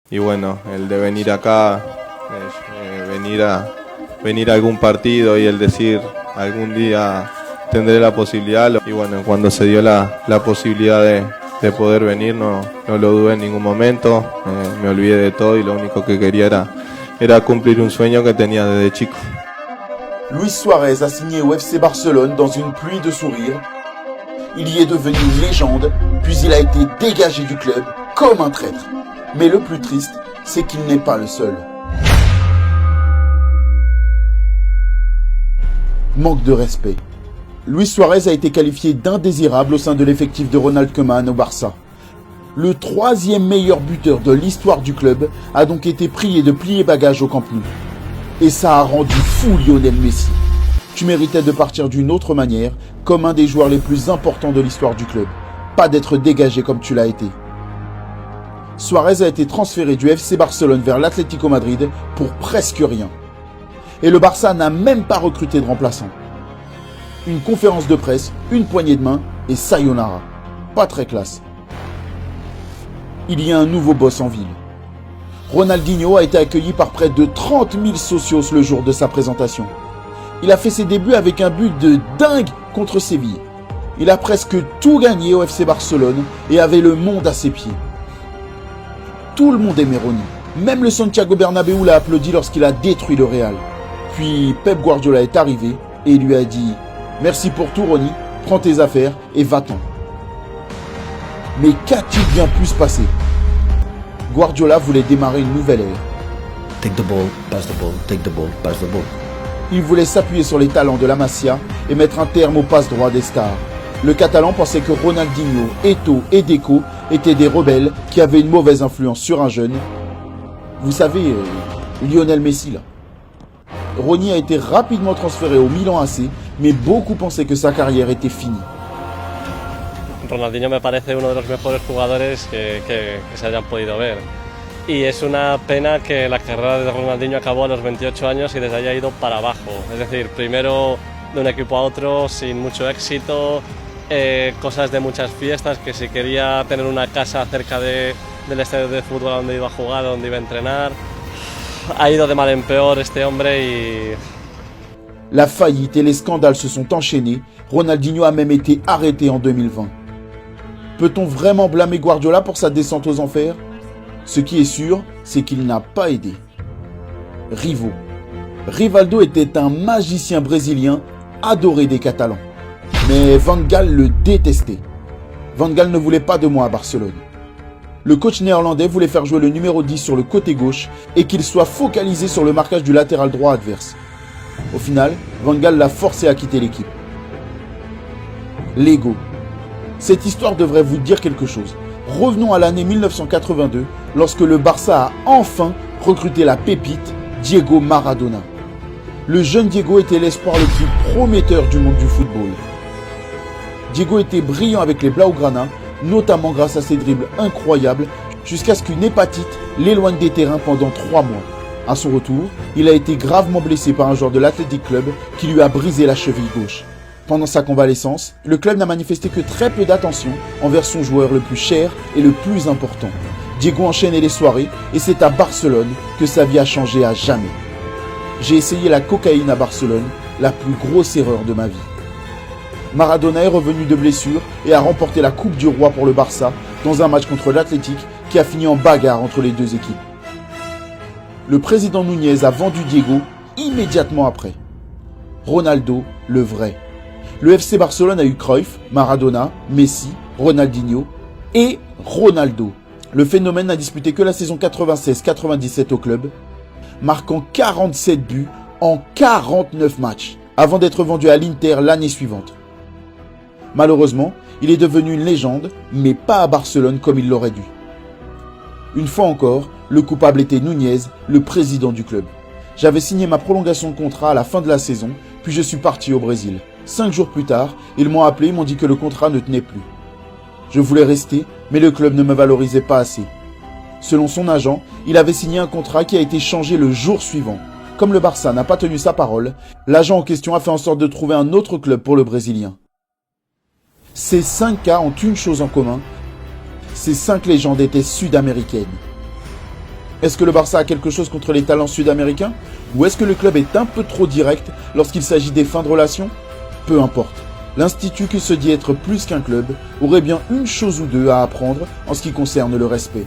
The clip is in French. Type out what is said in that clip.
Y bueno, el de venir acá, venir a algún partido y el decir algún día tendré la posibilidad. Y bueno, cuando se dio la posibilidad de poder venir, no lo dudé en ningún momento, me olvidé de todo y lo único que quería era cumplir un sueño que tenía desde chico. Luis Suarez a signé au FC Barcelone dans une pluie de sourires. Il y est devenu une légende, puis il a été dégagé du club comme un traître. Mais le plus triste, c'est qu'il n'est pas le seul. Manque de respect. Luis Suarez a été qualifié d'indésirable au sein de l'effectif de Ronald Koeman au Barça. Le 3e meilleur buteur de l'histoire du club a donc été prié de plier bagage au Camp Nou. Et ça a rendu fou Lionel Messi. Tu méritais de partir d'une autre manière, comme un des joueurs les plus importants de l'histoire du club. Pas d'être dégagé comme tu l'as été. Suarez a été transféré du FC Barcelone vers l'Atlético Madrid pour presque rien. Et le Barça n'a même pas recruté de remplaçant. Une conférence de presse, une poignée de main et sayonara. Pas très classe. Il y a un nouveau boss en ville. Ronaldinho a été accueilli par près de 30 000 socios le jour de sa présentation. Il a fait ses débuts avec un but de dingue contre Séville. Il a presque tout gagné au FC Barcelone et avait le monde à ses pieds. Tout le monde aimait Ronny. Même le Santiago Bernabéu l'a applaudi lorsqu'il a détruit le Real. Puis Pep Guardiola est arrivé et lui a dit « Merci pour tout Ronny, prends tes affaires et va-t'en ». Mais qu'a-t-il bien pu se passer? Guardiola voulait démarrer une nouvelle ère. Take the ball, pass the ball, take the ball, pass the ball. Il voulait s'appuyer sur les talents de la Masia et mettre un terme aux passes droits des stars. Le Catalan pensait que Ronaldinho, Eto'o et Deco étaient des rebelles qui avaient une mauvaise influence sur un jeune. Vous savez, Lionel Messi là. Ronny a été rapidement transféré au Milan AC, mais beaucoup pensaient que sa carrière était finie. Ronaldinho me parece uno de los mejores jugadores que se hayan podido ver. Y es una pena que la carrera de Ronaldinho acabó a los 28 años y desde ahí ha ido para abajo. Es decir, primero de un equipo a otro sin mucho éxito, cosas de muchas fiestas, que si quería tener una casa cerca del estadio de fútbol donde iba a jugar, donde iba a entrenar. Ha ido de mal en peor este hombre y... La faillite et les scandales se sont enchaînés. Ronaldinho a même été arrêté en 2020. Peut-on vraiment blâmer Guardiola pour sa descente aux enfers? Ce qui est sûr, c'est qu'il n'a pas aidé. Rivo. Rivaldo était un magicien brésilien adoré des Catalans. Mais Van Gaal le détestait. Van Gaal ne voulait pas de moi à Barcelone. Le coach néerlandais voulait faire jouer le numéro 10 sur le côté gauche et qu'il soit focalisé sur le marquage du latéral droit adverse. Au final, Van Gaal l'a forcé à quitter l'équipe. L'ego. Cette histoire devrait vous dire quelque chose. Revenons à l'année 1982, lorsque le Barça a enfin recruté la pépite Diego Maradona. Le jeune Diego était l'espoir le plus prometteur du monde du football. Diego était brillant avec les Blaugrana, notamment grâce à ses dribbles incroyables, jusqu'à ce qu'une hépatite l'éloigne des terrains pendant 3 mois. À son retour, il a été gravement blessé par un joueur de l'Athletic Club qui lui a brisé la cheville gauche. Pendant sa convalescence, le club n'a manifesté que très peu d'attention envers son joueur le plus cher et le plus important. Diego enchaînait les soirées et c'est à Barcelone que sa vie a changé à jamais. J'ai essayé la cocaïne à Barcelone, la plus grosse erreur de ma vie. Maradona est revenu de blessure et a remporté la Coupe du Roi pour le Barça dans un match contre l'Athletic qui a fini en bagarre entre les deux équipes. Le président Núñez a vendu Diego immédiatement après. Ronaldo, le vrai. Le FC Barcelone a eu Cruyff, Maradona, Messi, Ronaldinho et Ronaldo. Le phénomène n'a disputé que la saison 96-97 au club, marquant 47 buts en 49 matchs, avant d'être vendu à l'Inter l'année suivante. Malheureusement, il est devenu une légende, mais pas à Barcelone comme il l'aurait dû. Une fois encore, le coupable était Núñez, le président du club. J'avais signé ma prolongation de contrat à la fin de la saison, puis je suis parti au Brésil. 5 jours plus tard, ils m'ont appelé et m'ont dit que le contrat ne tenait plus. Je voulais rester, mais le club ne me valorisait pas assez. Selon son agent, il avait signé un contrat qui a été changé le jour suivant. Comme le Barça n'a pas tenu sa parole, l'agent en question a fait en sorte de trouver un autre club pour le Brésilien. Ces 5 cas ont une chose en commun, ces 5 légendes étaient sud-américaines. Est-ce que le Barça a quelque chose contre les talents sud-américains? Ou est-ce que le club est un peu trop direct lorsqu'il s'agit des fins de relation? Peu importe. L'Institut, qui se dit être plus qu'un club, aurait bien une chose ou deux à apprendre en ce qui concerne le respect.